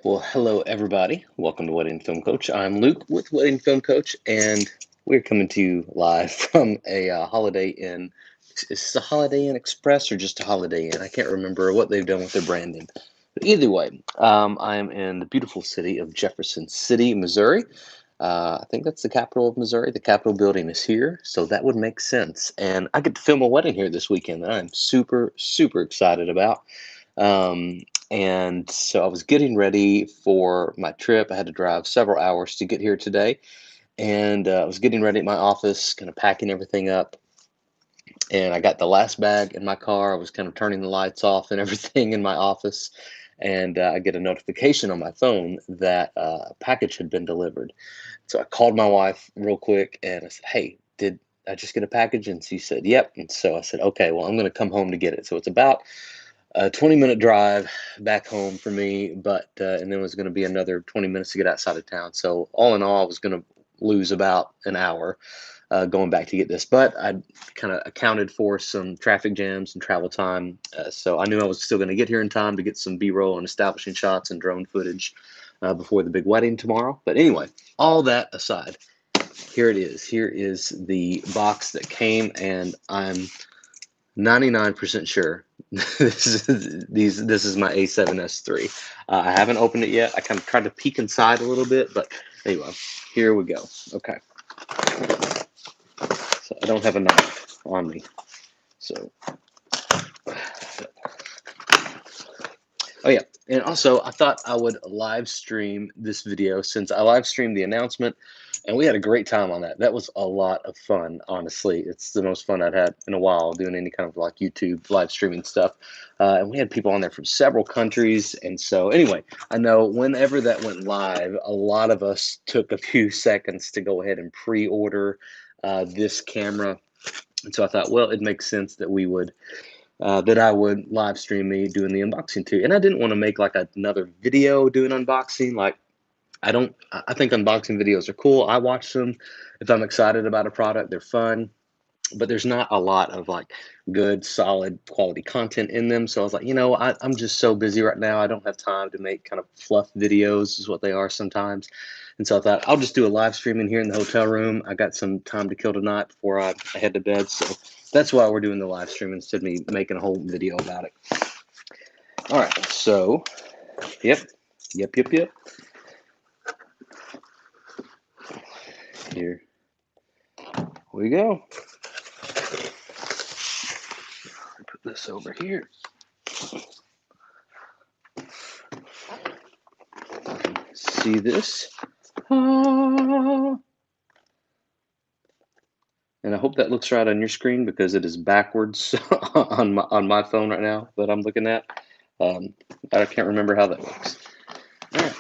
Well, hello everybody. Welcome to Wedding Film Coach. I'm Luke with Wedding Film Coach, and we're coming to you live from a Holiday Inn. Is this a Holiday Inn Express or just a Holiday Inn? I can't remember what they've done with their branding. But either way, I am in the beautiful city of Jefferson City, Missouri. I think that's the capital of Missouri. The Capitol building is here, so that would make sense. And I get to film a wedding here this weekend that I'm super, super excited about. Um, and so I was getting ready for my trip. I had to drive several hours to get here today. And I was getting ready at my office, kind of packing everything up. And I got the last bag in my car. I was kind of turning the lights off and everything in my office. And I get a notification on my phone that a package had been delivered. So I called my wife real quick and I said, "Hey, did I just get a package?" And she said, "Yep." And so I said, "Okay, well, I'm going to come home to get it." So it's about a 20-minute drive back home for me, but and then it was going to be another 20 minutes to get outside of town. So all in all, I was going to lose about an hour going back to get this, but I kind of accounted for some traffic jams and travel time. So I knew I was still going to get here in time to get some B-roll and establishing shots and drone footage before the big wedding tomorrow. But anyway, all that aside, here it is. Here is the box that came, and I'm 99% sure this is my A7S III. I haven't opened it yet. I kind of tried to peek inside a little bit, but anyway, here we go. Okay, so I don't have a knife on me, so oh yeah, and also I thought I would live stream this video since I live streamed the announcement, and we had a great time on that. That was a lot of fun, honestly. It's the most fun I'd had in a while doing any kind of like YouTube live streaming stuff. And we had people on there from several countries, and so anyway, I know whenever that went live, a lot of us took a few seconds to go ahead and pre-order this camera. And so I thought, well, it makes sense that we would that I would live stream me doing the unboxing too. And I didn't want to make like another video doing unboxing. Like I think unboxing videos are cool. I watch them if I'm excited about a product. They're fun, but there's not a lot of like good, solid quality content in them. So I was like, I'm just so busy right now. I don't have time to make kind of fluff videos, is what they are sometimes. And so I thought I'll just do a live stream in here in the hotel room. I got some time to kill tonight before I head to bed. So that's why we're doing the live stream instead of me making a whole video about it. All right. So, yep. Here we go. Put this over here. See this? Ah. And I hope that looks right on your screen because it is backwards on my phone right now that I'm looking at. I can't remember how that works. All right,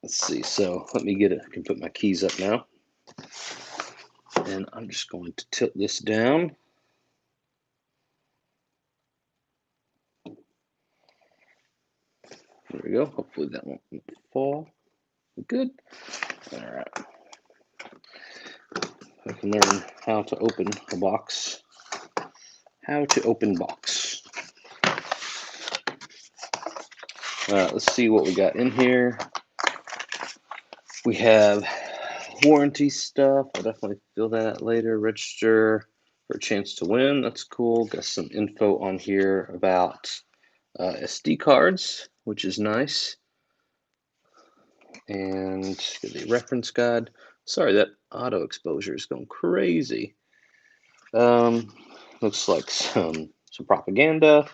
let's see. So let me get it. I can put my keys up now. And I'm just going to tilt this down. There we go. Hopefully that won't fall. Good. All right. I can learn how to open a box. How to open box. Let's see what we got in here. We have warranty stuff. I'll definitely fill that out later. Register for a chance to win. That's cool. Got some info on here about SD cards, which is nice. And the reference guide. Sorry, that auto exposure is going crazy. Looks like some propaganda.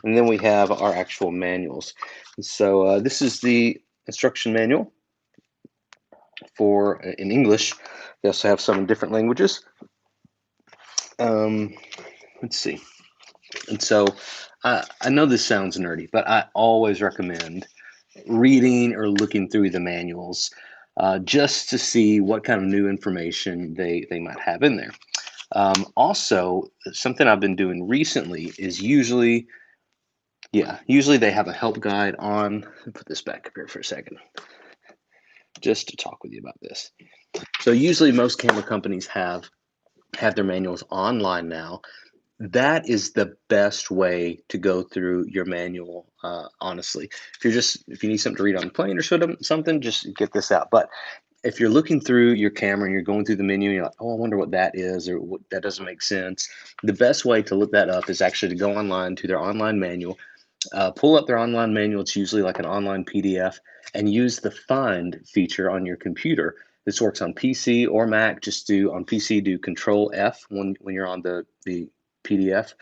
And then we have our actual manuals. And so this is the instruction manual for in English. They also have some in different languages. Let's see. And so I know this sounds nerdy, but I always recommend reading or looking through the manuals just to see what kind of new information they might have in there. Also, something I've been doing recently is usually they have a help guide on. I'll put this back up here for a second just to talk with you about this. So usually most camera companies have their manuals online now, That is the best way to go through your manual, honestly. If you need something to read on the plane or something, just get this out. But if you're looking through your camera and you're going through the menu and you're like, oh, I wonder what that is, or what, that doesn't make sense, the best way to look that up is actually to go online to their online manual, pull up their online manual. It's usually like an online PDF, and use the Find feature on your computer. This works on PC or Mac. Just do on PC, do Control F when you're on the PDF.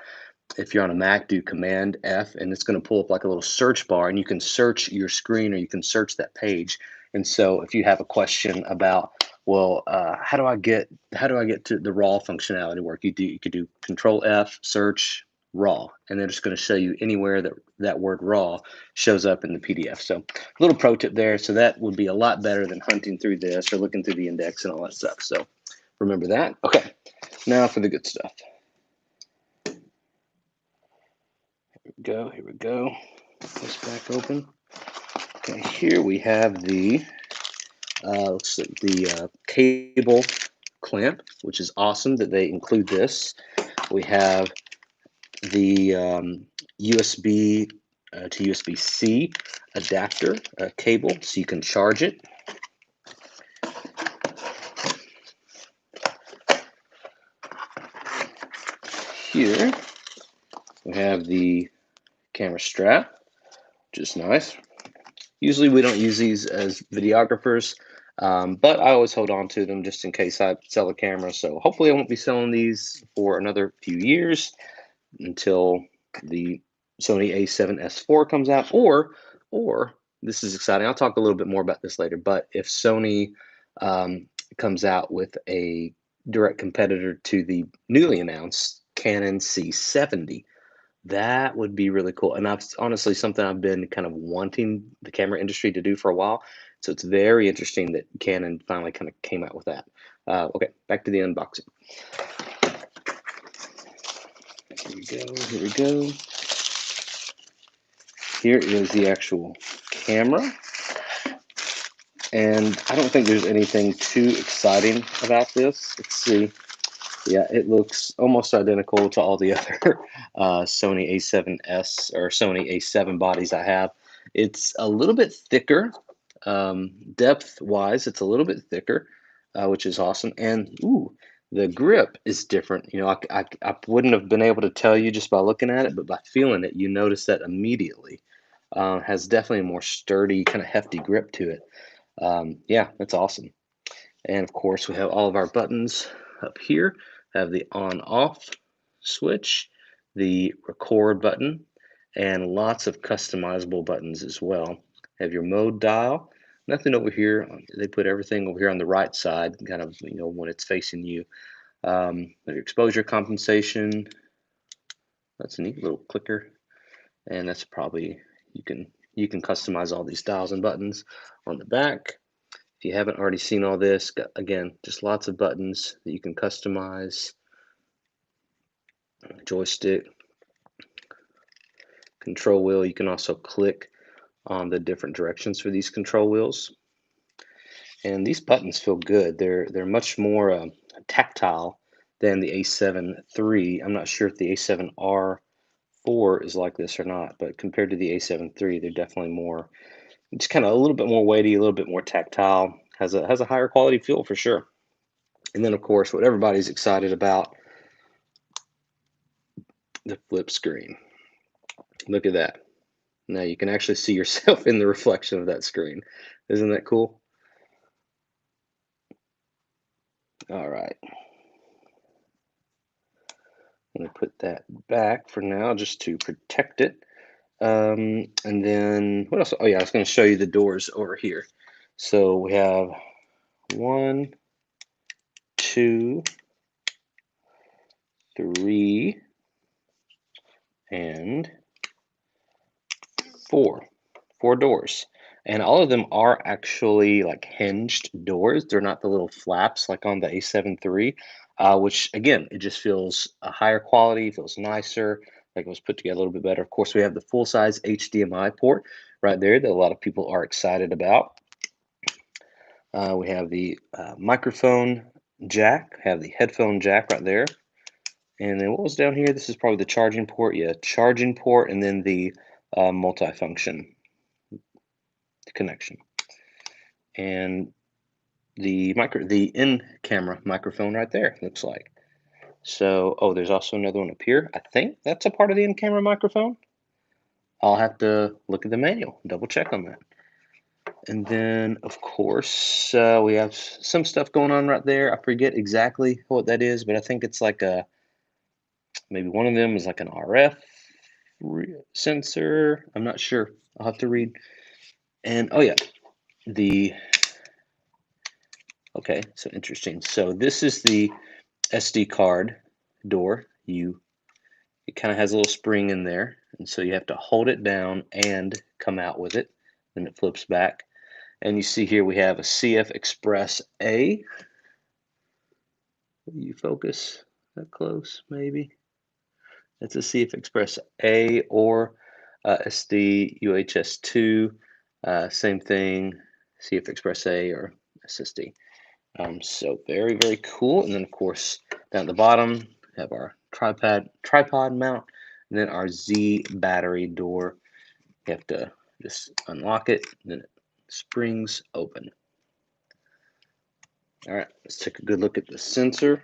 If you're on a Mac, do Command F, and it's going to pull up like a little search bar, and you can search your screen or you can search that page. And so, if you have a question about, well, how do I get to the raw functionality work? You could do Control F, search raw, and then it's going to show you anywhere that word raw shows up in the PDF. So, a little pro tip there. So that would be a lot better than hunting through this or looking through the index and all that stuff. So remember that. Okay, now for the good stuff. Here we go. This back open. Okay, here we have the cable clamp, which is awesome that they include this. We have the USB to USB-C adapter cable, so you can charge it. Here we have the camera strap, which is nice. Usually we don't use these as videographers, but I always hold on to them just in case I sell a camera. So hopefully I won't be selling these for another few years until the Sony a7S IV comes out, or this is exciting. I'll talk a little bit more about this later, but if Sony comes out with a direct competitor to the newly announced Canon C70, that would be really cool. And that's honestly something I've been kind of wanting the camera industry to do for a while. So it's very interesting that Canon finally kind of came out with that. Okay, back to the unboxing. Here we go, here we go. Here is the actual camera. And I don't think there's anything too exciting about this. Let's see. Yeah, it looks almost identical to all the other Sony a7S or Sony a7 bodies I have. It's a little bit thicker, depth-wise. It's a little bit thicker, which is awesome. And ooh, the grip is different. You know, I wouldn't have been able to tell you just by looking at it, but by feeling it, you notice that immediately. Has definitely a more sturdy, kind of hefty grip to it. Yeah, that's awesome. And of course, we have all of our buttons up here. Have the on-off switch, the record button, and lots of customizable buttons as well. Have your mode dial. Nothing over here. They put everything over here on the right side, kind of, you know, when it's facing you. Your exposure compensation. That's a neat little clicker, and that's probably you can customize all these dials and buttons on the back. If you haven't already seen all this, again, just lots of buttons that you can customize. Joystick, control wheel. You can also click on the different directions for these control wheels. And these buttons feel good. They're much more tactile than the A7 III. I'm not sure if the A7R4 is like this or not, but compared to the A7 III, they're definitely more, just kind of a little bit more weighty, a little bit more tactile. Has a higher quality feel for sure. And then, of course, what everybody's excited about, the flip screen. Look at that. Now you can actually see yourself in the reflection of that screen. Isn't that cool? All right. I'm going to put that back for now just to protect it. And then what else? Oh, yeah, I was going to show you the doors over here. So we have 1, 2, 3, and 4 doors, and all of them are actually like hinged doors. They're not the little flaps like on the a7 III, which again, it just feels a higher quality, feels nicer, like it was put together a little bit better. Of course, we have the full-size HDMI port right there that a lot of people are excited about. We have the microphone jack, have the headphone jack right there. And then what was down here? This is probably the charging port. Yeah, charging port, and then the multifunction connection. And the in-camera microphone right there, looks like. So, oh, there's also another one up here. I think that's a part of the in-camera microphone. I'll have to look at the manual, double check on that. And then, of course, we have some stuff going on right there. I forget exactly what that is, but I think it's like maybe one of them is like an RF sensor. I'm not sure. I'll have to read. And oh yeah, okay, so interesting. So this is the SD card door. It kind of has a little spring in there, and so you have to hold it down and come out with it. Then it flips back. And you see here we have a CF Express A. Will you focus that close, maybe? It's a CF Express A or SD UHS 2. Same thing, CF Express A or SSD. So very, very cool. And then, of course, down at the bottom, we have our tripod mount, and then our Z battery door. You have to just unlock it, and then it springs open. All right, let's take a good look at the sensor.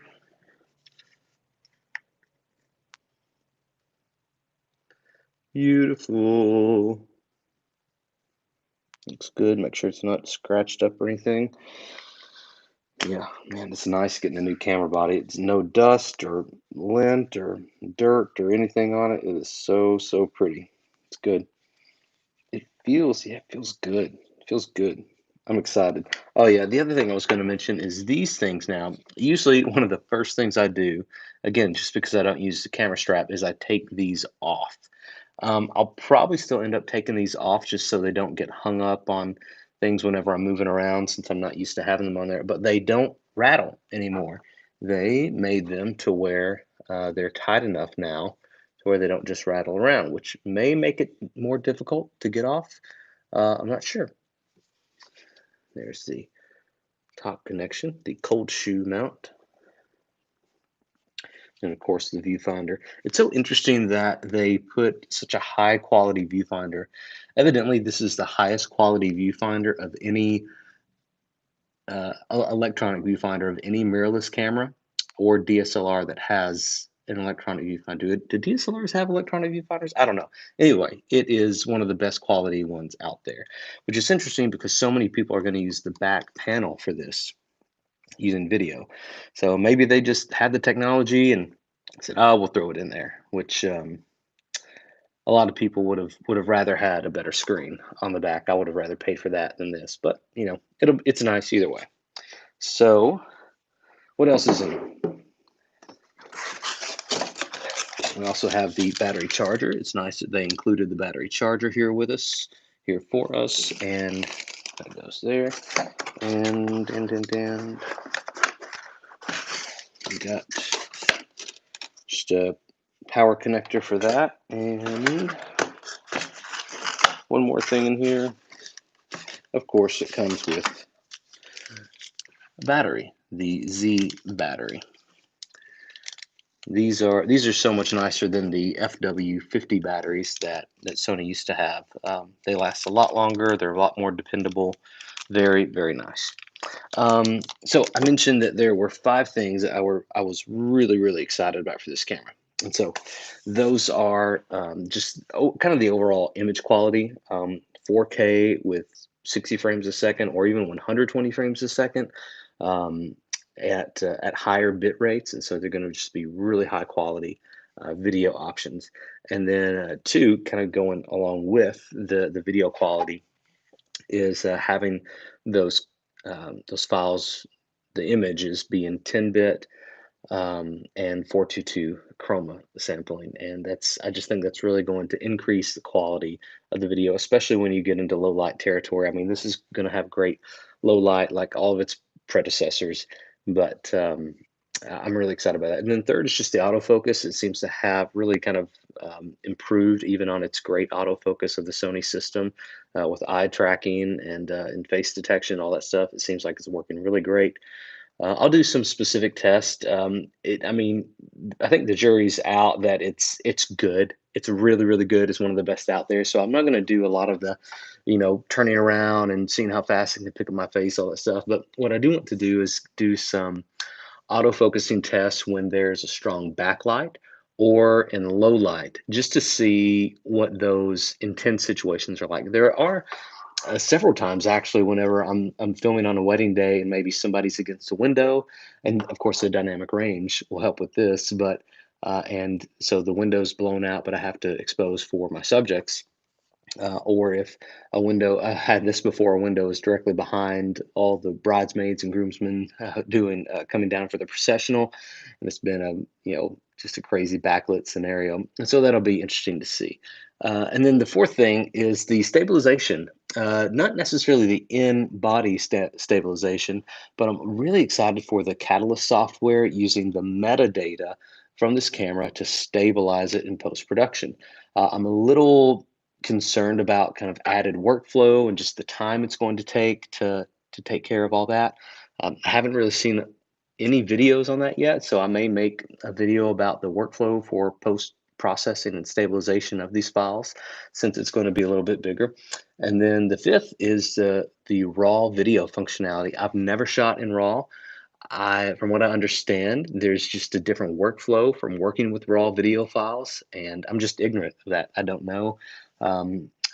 Beautiful. Looks good. Make sure it's not scratched up or anything. Yeah, man, it's nice getting a new camera body. It's no dust or lint or dirt or anything on it. It is so, so pretty. It's good. It feels good. It feels good. I'm excited. Oh yeah, the other thing I was going to mention is these things now. Usually one of the first things I do, again, just because I don't use the camera strap, is I take these off. I'll probably still end up taking these off just so they don't get hung up on things whenever I'm moving around, since I'm not used to having them on there. But they don't rattle anymore. They made them to where they're tight enough now to where they don't just rattle around, which may make it more difficult to get off. I'm not sure. There's the top connection, the cold shoe mount, and of course the viewfinder. It's so interesting that they put such a high quality viewfinder. Evidently, this is the highest quality viewfinder of any electronic viewfinder of any mirrorless camera or DSLR that has an electronic viewfinder. Do DSLRs have electronic viewfinders? I don't know. Anyway, it is one of the best quality ones out there, which is interesting because so many people are going to use the back panel for this using video. So maybe they just had the technology and said, "Oh, we'll throw it in there," which a lot of people would have rather had a better screen on the back. I would have rather paid for that than this, but you know, it's nice either way. So, what else is in it? We also have the battery charger. It's nice that they included the battery charger here with us, here for us, and that goes there. And we got just a power connector for that, and one more thing in here. Of course, it comes with a battery, the Z battery. These are so much nicer than the FW50 batteries that Sony used to have. They last a lot longer. They're a lot more dependable. Very, very nice. So I mentioned that there were 5 things that I was really, really excited about for this camera. And so those are just kind of the overall image quality, 4K with 60 frames a second or even 120 frames a second. At higher bit rates, and so they're going to just be really high quality video options. And then 2, kind of going along with the video quality, is having those files, the images, being 10-bit and 422 chroma sampling, and I just think that's really going to increase the quality of the video, especially when you get into low light territory. I mean, this is going to have great low light like all of its predecessors, but I'm really excited about that. And then 3rd is just the autofocus. It seems to have really kind of improved even on its great autofocus of the Sony system, with eye tracking and face detection, all that stuff. It seems like it's working really great. I'll do some specific tests. I mean, I think the jury's out that it's good. It's really, really good. It's one of the best out there. So I'm not going to do a lot of the, turning around and seeing how fast I can pick up my face, all that stuff. But what I do want to do is do some auto-focusing tests when there's a strong backlight or in low light, just to see what those intense situations are like. There are several times actually whenever I'm filming on a wedding day and maybe somebody's against a window, and of course the dynamic range will help with this, but and so the window's blown out, but I have to expose for my subjects. Or if a window, I had this before, a window is directly behind all the bridesmaids and groomsmen doing coming down for the processional, and it's been just a crazy backlit scenario, and so that'll be interesting to see. And then the fourth thing is the stabilization, not necessarily the in-body stabilization, but I'm really excited for the Catalyst software using the metadata from this camera to stabilize it in post-production. I'm a little concerned about kind of added workflow and just the time it's going to take to take care of all that. I haven't really seen any videos on that yet, so I may make a video about the workflow for post processing and stabilization of these files, since it's going to be a little bit bigger. And then the fifth is the raw video functionality. I've never shot in raw. From what I understand, there's just a different workflow from working with raw video files, and I'm just ignorant of that. I don't know.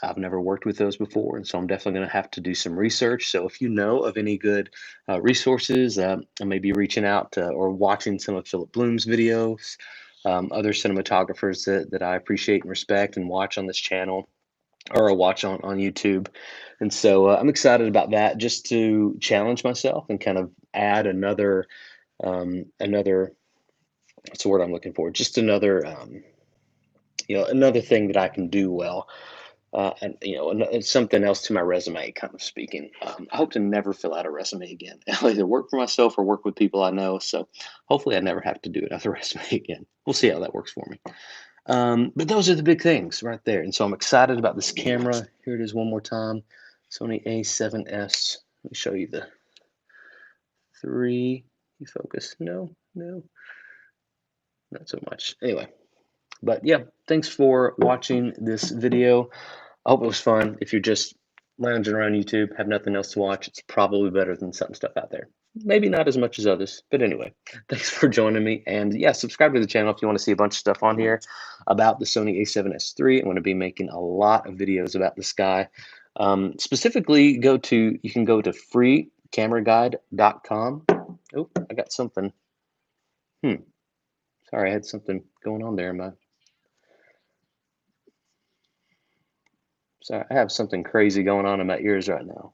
I've never worked with those before, and so I'm definitely going to have to do some research. So if you know of any good resources, I may be reaching out to, or watching some of Philip Bloom's videos, other cinematographers that I appreciate and respect and watch on this channel, or I watch on YouTube. And so I'm excited about that, just to challenge myself and kind of add another, what's the word I'm looking for? Just another, another thing that I can do well. And it's something else to my resume, kind of speaking. I hope to never fill out a resume again. I'll either work for myself or work with people I know. So hopefully I never have to do another resume again. We'll see how that works for me. But those are the big things right there. And so I'm excited about this camera. Here it is one more time. Sony a7s. Let me show you the three. You focus. No, not so much. Anyway, but yeah, thanks for watching this video. I hope it was fun. If you're just lounging around YouTube, have nothing else to watch, it's probably better than some stuff out there. Maybe not as much as others, but anyway, thanks for joining me. And yeah, subscribe to the channel if you want to see a bunch of stuff on here about the Sony a7S III. I'm going to be making a lot of videos about this guy. Specifically, you can go to freecameraguide.com. Oh, I got something. Sorry, I had something going on there. Sorry, I have something crazy going on in my ears right now.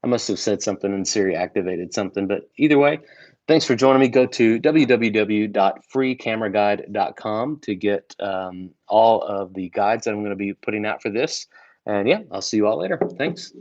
I must have said something and Siri activated something, but either way, thanks for joining me. Go to www.freecameraguide.com to get all of the guides that I'm going to be putting out for this. And yeah, I'll see you all later. Thanks.